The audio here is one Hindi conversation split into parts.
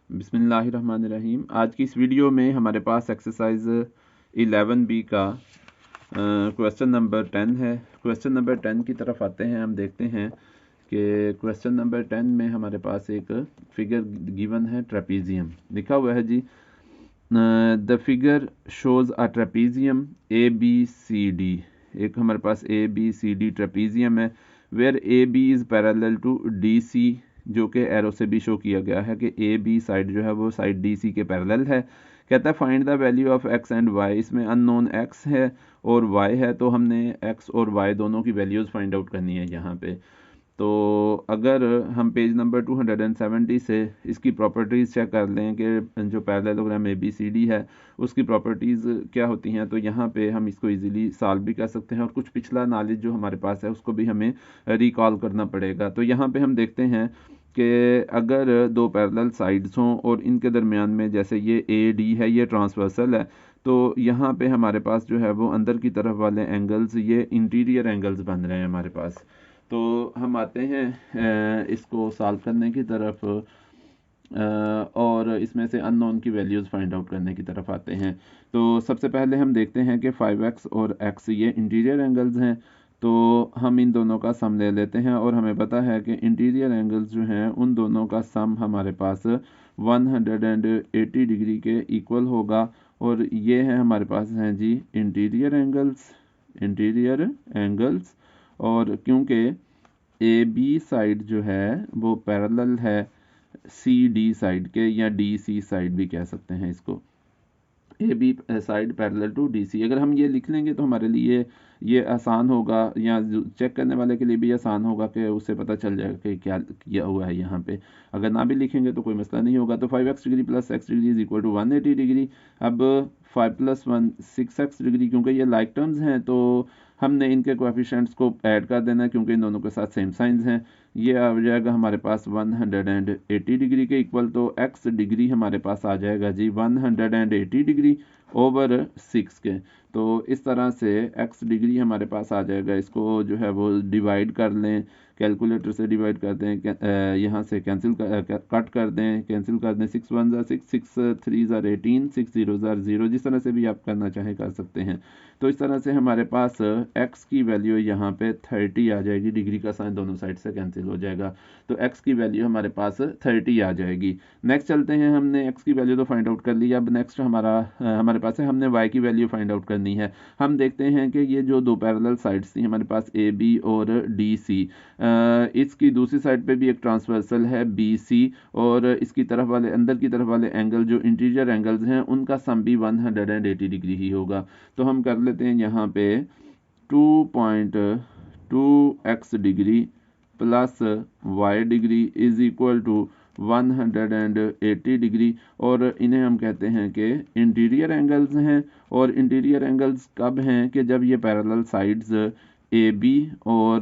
बिस्मिल्लाहिर्रहमानिर्रहीम। आज की इस वीडियो में हमारे पास एक्सरसाइज 11B का क्वेश्चन नंबर 10 है। क्वेश्चन नंबर 10 की तरफ आते हैं। हम देखते हैं कि क्वेश्चन नंबर 10 में हमारे पास एक फिगर गिवन है, ट्रेपीजियम लिखा हुआ है जी। The figure shows a trapezium ABCD। एक हमारे पास ABCD ट्रेपीजियम है where AB is parallel to DC, जो कि एरो से भी शो किया गया है कि AB साइड जो है वो साइड DC के पैरेलल है। कहता है find the value of x and y। इसमें अननोन x है और y है, तो हमने x और y दोनों की वैल्यूज़ फाइंड आउट करनी है यहाँ पे। तो अगर हम पेज नंबर 270 से इसकी प्रॉपर्टीज़ चेक कर लें कि जो पैरेललोग्राम ABCD है उसकी प्रॉपर्टीज़ क्या होती हैं, तो यहाँ पे हम इसको इजीली सॉल्व भी कर सकते हैं और कुछ पिछला नॉलेज जो हमारे पास है उसको भी हमें रिकॉल करना पड़ेगा। तो यहाँ पे हम देखते हैं कि अगर दो पैरेलल साइड्स हों और इनके दरमियान में जैसे ये AD है, ये ट्रांसवर्सल है, तो यहाँ पे हमारे पास जो है वो अंदर की तरफ वाले एंगल्स ये इंटीरियर एंगल्स बन रहे हैं हमारे पास। तो हम आते हैं इसको सॉल्व करने की तरफ और इसमें से अननोन की वैल्यूज़ फाइंड आउट करने की तरफ आते हैं। तो सबसे पहले हम देखते हैं कि 5x और x ये इंटीरियर एंगल्स हैं, तो हम इन दोनों का सम ले लेते हैं और हमें पता है कि इंटीरियर एंगल्स जो हैं उन दोनों का सम हमारे पास 180 डिग्री के इक्वल होगा। और ये है हमारे पास हैं जी इंटीरियर एंगल्स। और क्योंकि AB साइड जो है वो पैरेलल है CD साइड के, या DC साइड भी कह सकते हैं इसको, AB side parallel to DC। अगर हम ये लिख लेंगे तो हमारे लिए ये आसान होगा, या चेक करने वाले के लिए भी आसान होगा कि उससे पता चल जाएगा कि क्या किया हुआ है यहाँ पे। अगर ना भी लिखेंगे तो कोई मसला नहीं होगा। तो 5x degree plus x degree is equal to 180 degree. अब 5 + 1 6x डिग्री, क्योंकि ये लाइक टर्म्स हैं तो हमने इनके कोएफिशिएंट्स को ऐड कर देना है क्योंकि इन दोनों के साथ सेम साइंस हैं। ये आ जाएगा हमारे पास 180 डिग्री के इक्वल। तो x डिग्री हमारे पास आ जाएगा जी 180 डिग्री ओवर 6 के। तो इस तरह से x डिग्री हमारे पास आ जाएगा। इसको जो है वो डिवाइड कर लें, कैलकुलेटर से डिवाइड कर दें, यहाँ से कट कर दें, कैंसिल कर दें। 6 1 ज़ा 6, 6 3 ज़ा 18, 6 0 ज़ा 0, जिस तरह से भी आप करना चाहें कर सकते हैं। तो इस तरह से हमारे पास x की वैल्यू यहाँ पे 30 आ जाएगी। डिग्री का साइन दोनों साइड से कैंसिल हो जाएगा, तो x की वैल्यू हमारे पास 30 आ जाएगी। नेक्स्ट चलते हैं। हमने x की वैल्यू तो फाइंड आउट कर ली। अब नेक्स्ट हमारे पास है, हमने y की वैल्यू फाइंड आउट करनी है। हम देखते हैं कि ये जो दो पैरेलल साइड्स थी हमारे पास AB और DC, इसकी दूसरी साइड पे भी एक ट्रांसवर्सल है BC, और इसकी तरफ वाले अंदर की तरफ वाले एंगल जो इंटीरियर एंगल्स हैं उनका सम भी 180 डिग्री ही होगा। तो हम कर लेते हैं यहाँ पे 2.2x degree plus y degree is equal to 180 degree, और इन्हें हम कहते हैं कि इंटीरियर एंगल्स हैं। और इंटीरियर एंगल्स कब हैं कि जब ये पैरेलल साइड्स AB और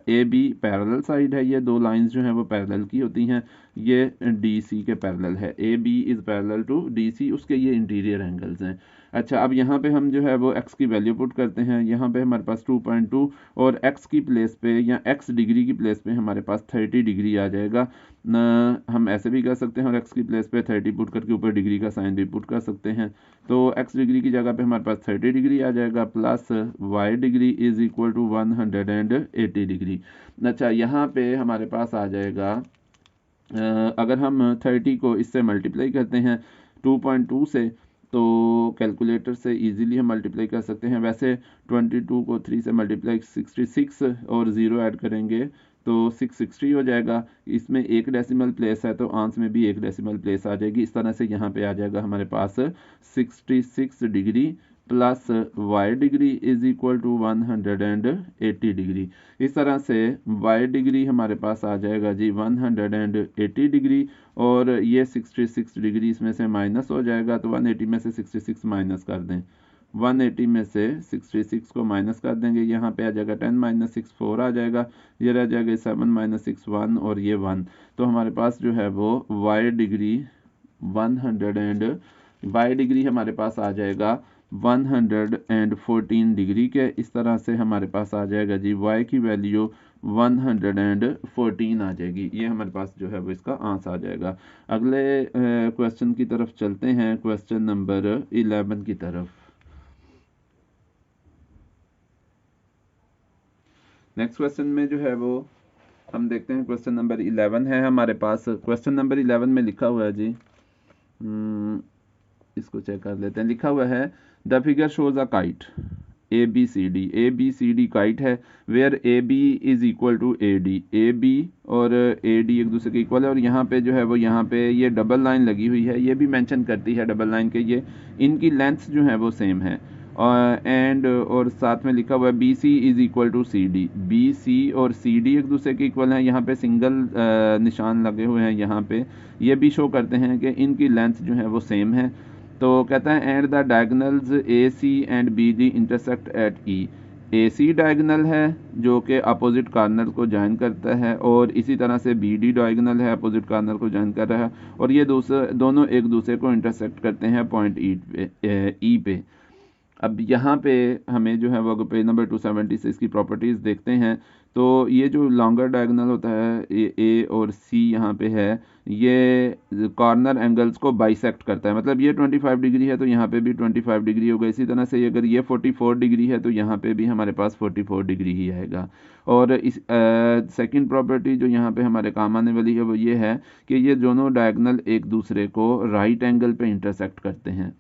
AB पैरेलल साइड है, ये दो लाइंस जो हैं वो पैरेलल की होती हैं। ये DC के पैरेलल है, AB is parallel to DC, उसके ये इंटीरियर एंगल्स हैं। अच्छा, अब यहाँ पे हम जो है वो x की वैल्यू पुट करते हैं। यहाँ पे हमारे पास 2.2 और x की प्लेस पे या x डिग्री की प्लेस पे हमारे पास 30 डिग्री आ जाएगा। हम ऐसे भी कर सकते हैं और x की प्लेस पे 30 पुट करके ऊपर डिग्री का साइन भी पुट कर सकते हैं। तो x डिग्री की जगह पे हमारे पास 30 डिग्री आ जाएगा plus y degree is equal to 180 degree. अच्छा, यहाँ पे हमारे पास आ जाएगा, अगर हम 30 को इससे मल्टीप्लाई करते हैं 2.2 से, तो कैलकुलेटर से इजीली हम मल्टीप्लाई कर सकते हैं। वैसे 22 को 3 से मल्टीप्लाई 66 और 0 ऐड करेंगे तो 660 हो जाएगा। इसमें एक डेसिमल प्लेस है तो आंस में भी एक डेसिमल प्लेस आ जाएगी। इस तरह से यहाँ पे आ जाएगा हमारे पास 66 degree plus y degree is equal to 180 degree. इस तरह से y डिग्री हमारे पास आ जाएगा जी 180 डिग्री, और ये 66 डिग्री इसमें से माइनस हो जाएगा। तो 180 में से 66 माइनस कर दें, 180 में से 66 को माइनस कर देंगे, यहाँ पे आ जाएगा 10 - 6 4 आ जाएगा, ये रह जाएगा 7 - 6 1 और ये 1। तो हमारे पास जो है वो y डिग्री हमारे पास आ जाएगा 114 डिग्री के। इस तरह से हमारे पास आ जाएगा जी y की वैल्यू 114 आ जाएगी। ये हमारे पास जो है वो इसका आंसर आ जाएगा। अगले क्वेश्चन की तरफ चलते हैं, क्वेश्चन नंबर 11 की तरफ। नेक्स्ट क्वेश्चन में जो है वो हम देखते हैं, क्वेश्चन नंबर 11 है हमारे पास। क्वेश्चन नंबर 11 में लिखा हुआ है जी, इसको चेक कर लेते हैं। लिखा हुआ है the figure shows a kite A B C D kite है, where A B is equal to A D. A B और ए डी एक दूसरे के इक्वल है, और यहाँ पे जो है वो यहाँ पे ये डबल लाइन लगी हुई है, ये भी मेंशन करती है डबल लाइन के, ये इनकी लेंथ जो है वो सेम है। और साथ में लिखा हुआ है B C is equal to C D. B C और सी डी एक दूसरे के इक्वल हैं, यहाँ पे सिंगल निशान लगे हुए हैं यहाँ पे, ये भी शो करते हैं कि इनकी लेंथ जो है वो सेम है। तो कहता है and the diagonals A C and B D intersect at E. A C diagonal है जो कि अपोजिट कार्नर को ज्वाइन करता है, और इसी तरह से बी डी डायगनल है, अपोजिट कार्नर को ज्वाइन कर रहा है, और ये दोनों एक दूसरे को इंटरसेक्ट करते हैं पॉइंट ई पे। अब यहाँ पे हमें जो है वो पेज नंबर 270 से इसकी प्रॉपर्टीज़ देखते हैं। तो ये जो लॉन्गर डायगोनल होता है ए और सी यहाँ पे है, ये कॉर्नर एंगल्स को बाइसेक्ट करता है। मतलब ये 25 डिग्री है तो यहाँ पे भी 25 डिग्री होगा। इसी तरह से अगर ये 44 डिग्री है तो यहाँ पे भी हमारे पास 44 डिग्री ही आएगा। और इस सेकंड प्रॉपर्टी जो यहाँ पे हमारे काम आने वाली है वो ये है कि ये दोनों डायगोनल एक दूसरे को राइट एंगल पे इंटरसेक्ट करते हैं।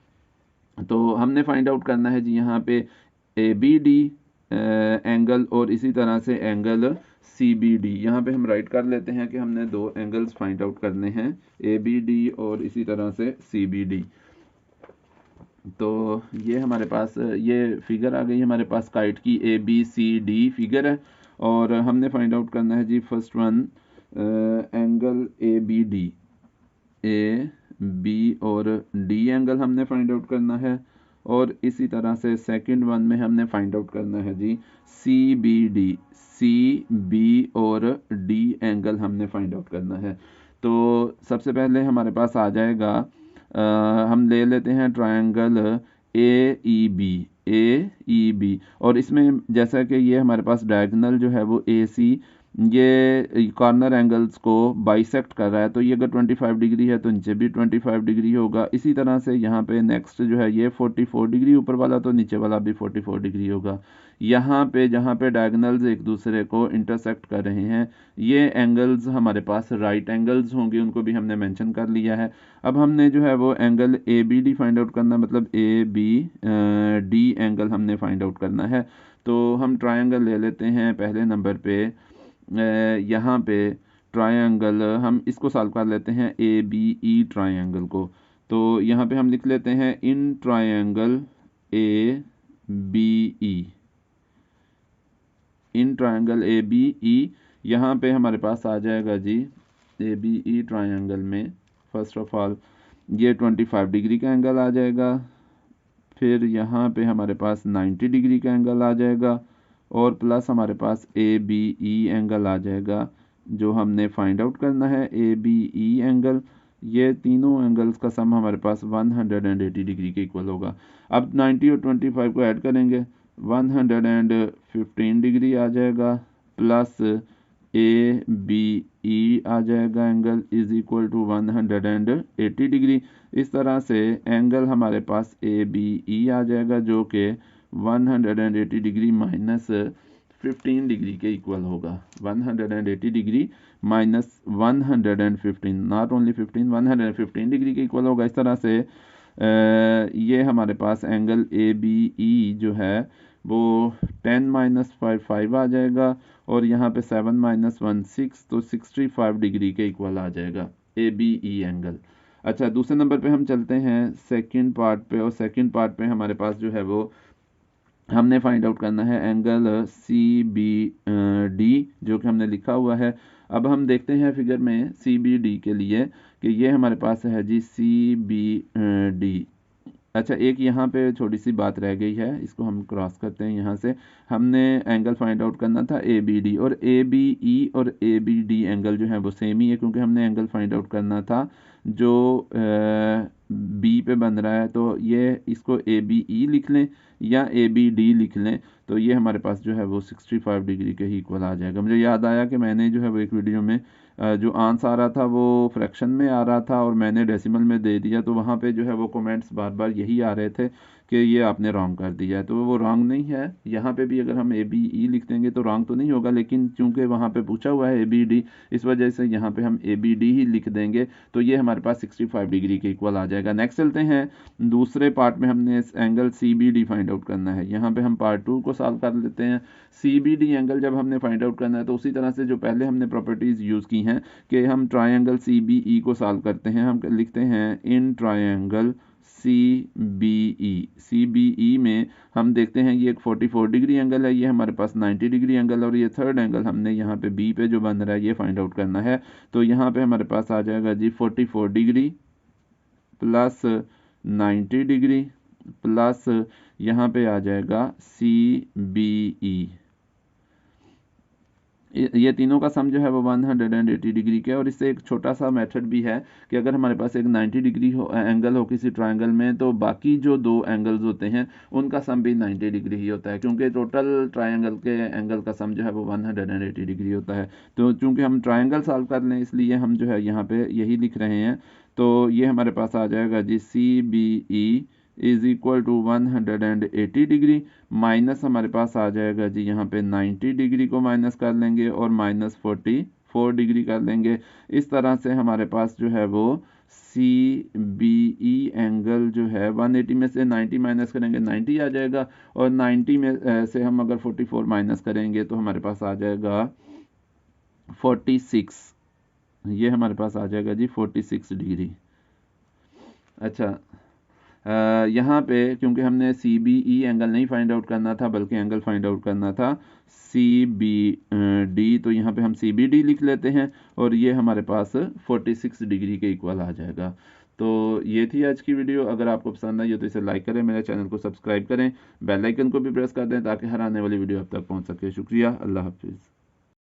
तो हमने फाइंड आउट करना है जी यहाँ पे ए बी डी एंगल और इसी तरह से एंगल सी बी डी। यहाँ पे हम राइट कर लेते हैं कि हमने दो एंगल्स फाइंड आउट करने हैं, ए बी डी और इसी तरह से सी बी डी। तो ये हमारे पास ये फिगर आ गई हमारे पास काइट की, A B C D figure है, और हमने फाइंड आउट करना है जी first one angle A B D. A B और डी एंगल हमने फाइंड आउट करना है, और इसी तरह से सेकंड वन में हमने फाइंड आउट करना है जी C B D. C B और डी एंगल हमने फाइंड आउट करना है। तो सबसे पहले हमारे पास आ जाएगा, हम ले लेते हैं ट्रायंगल ए ई बी, और इसमें जैसा कि ये हमारे पास डायगोनल जो है वो ए सी ये कॉर्नर एंगल्स को बाइसेक्ट कर रहा है, तो ये अगर 25 डिग्री है तो नीचे भी 25 डिग्री होगा। इसी तरह से यहाँ पे नेक्स्ट जो है ये 44 डिग्री ऊपर वाला, तो नीचे वाला भी 44 डिग्री होगा। यहाँ पे जहाँ पे डायगोनल्स एक दूसरे को इंटरसेक्ट कर रहे हैं, ये एंगल्स हमारे पास राइट एंगल्स होंगे, उनको भी हमने मेंशन कर लिया है। अब हमने जो है वो angle A B D find out करना, मतलब ए बी डी एंगल हमने फाइंड आउट करना है। तो हम ट्रायंगल ले लेते हैं पहले नंबर पे, यहाँ पे ट्रायंगल हम इसको सॉल्व कर लेते हैं ए बी ई ट्रायंगल को। तो यहाँ पे हम लिख लेते हैं in triangle A B E, in triangle A B E. यहाँ पे हमारे पास आ जाएगा जी ए बी ई ट्रायंगल में फर्स्ट ऑफ ऑल ये 25 डिग्री का एंगल आ जाएगा, फिर यहाँ पे हमारे पास 90 डिग्री का एंगल आ जाएगा, और प्लस हमारे पास ए बी ई एंगल आ जाएगा जो हमने फाइंड आउट करना है ए बी ई एंगल। ये तीनों एंगल्स का सम हमारे पास 180 डिग्री के इक्वल होगा। अब 90 और 25 को ऐड करेंगे, 115 डिग्री आ जाएगा, प्लस ए बी ई आ जाएगा angle is equal to 180 degree. इस तरह से एंगल हमारे पास ए बी ई आ जाएगा जो कि 180 डिग्री माइनस 15 डिग्री के इक्वल होगा। 180 degree minus 115, not only 15, 115 degree के इक्वल होगा। इस तरह से ये हमारे पास एंगल ए बी ई जो है वो 10 माइनस 5 आ जाएगा, और यहाँ पे 7 माइनस 1 6, तो 65 डिग्री के इक्वल आ जाएगा ए बी ई एंगल। अच्छा, दूसरे नंबर पे हम चलते हैं सेकंड पार्ट पे, और सेकंड पार्ट पे हमारे पास जो है वो हमने फाइंड आउट करना है एंगल सी बी डी जो कि हमने लिखा हुआ है। अब हम देखते हैं फिगर में सी बी डी के लिए कि ये हमारे पास है जी सी बी डी। अच्छा, एक यहाँ पे छोटी सी बात रह गई है, इसको हम क्रॉस करते हैं। यहाँ से हमने एंगल फाइंड आउट करना था ए बी डी, और ए बी ई और ए बी डी एंगल जो है वो सेम ही है, क्योंकि हमने एंगल फाइंड आउट करना था जो बी पे बन रहा है। तो ये इसको ए बी ई लिख लें या ए बी डी लिख लें, तो ये हमारे पास जो है वो 65 डिग्री के ही इक्वल आ जाएगा। मुझे याद आया कि मैंने जो है वो एक वीडियो में जो आंसर आ रहा था वो फ्रैक्शन में आ रहा था और मैंने डेसिमल में दे दिया, तो वहाँ पे जो है वो कमेंट्स बार बार यही आ रहे थे कि ये आपने रॉन्ग कर दिया है। तो वो रॉन्ग नहीं है। यहाँ पे भी अगर हम ए बी ई लिख देंगे तो रॉन्ग तो नहीं होगा, लेकिन चूंकि वहाँ पे पूछा हुआ है ए बी डी, इस वजह से यहाँ पे हम ए बी डी ही लिख देंगे, तो ये हमारे पास 65 डिग्री के इक्वल आ जाएगा। नेक्स्ट चलते हैं दूसरे पार्ट में। हमने इस angle C B D find out करना है। यहाँ पे हम पार्ट 2 को सॉल्व कर लेते हैं। सी बी डी एंगल जब हमने फाइंड आउट करना है तो उसी तरह से जो पहले हमने प्रॉपर्टीज़ यूज़ की हैं कि हम ट्रायंगल सी बी ई को सॉल्व करते हैं। हम लिखते हैं in triangle C B E. C B E में हम देखते हैं ये एक 44 डिग्री एंगल है, ये हमारे पास 90 डिग्री एंगल, और ये थर्ड एंगल हमने यहाँ पे बी पे जो बन रहा है ये फाइंड आउट करना है। तो यहाँ पे हमारे पास आ जाएगा जी 44 डिग्री प्लस 90 डिग्री प्लस यहाँ पे आ जाएगा सी बी ई। ये तीनों का सम जो है वो 180 डिग्री का है। और इससे एक छोटा सा मेथड भी है कि अगर हमारे पास एक 90 डिग्री एंगल हो किसी ट्रायंगल में, तो बाकी जो दो एंगल्स होते हैं उनका सम भी 90 डिग्री ही होता है, क्योंकि टोटल ट्रायंगल के एंगल का सम जो है वो 180 डिग्री होता है। तो चूंकि हम ट्रायंगल सॉल्व कर लें इसलिए हम जो है यहाँ पे यही लिख रहे हैं। तो ये हमारे पास आ जाएगा जी C B E is equal to 180 degree, minus हमारे पास आ जाएगा जी यहाँ पे 90 डिग्री को माइनस कर लेंगे और माइनस 44 डिग्री कर लेंगे। इस तरह से हमारे पास जो है वो सी बी ई एंगल जो है 180 में से 90 माइनस करेंगे 90 आ जाएगा, और 90 में से हम अगर 44 माइनस करेंगे तो हमारे पास आ जाएगा 46। ये हमारे पास आ जाएगा जी 46 डिग्री। अच्छा, यहाँ पे क्योंकि हमने सी बी ई एंगल नहीं फाइंड आउट करना था बल्कि एंगल फाइंड आउट करना था सी बी डी, तो यहाँ पे हम सी बी डी लिख लेते हैं और ये हमारे पास 46 डिग्री के इक्वल आ जाएगा। तो ये थी आज की वीडियो। अगर आपको पसंद आई हो तो इसे लाइक करें, मेरे चैनल को सब्सक्राइब करें, बेल आइकन को भी प्रेस कर दें ताकि हर आने वाली वीडियो आप तक पहुँच सके। शुक्रिया, अल्लाह हाफिज़।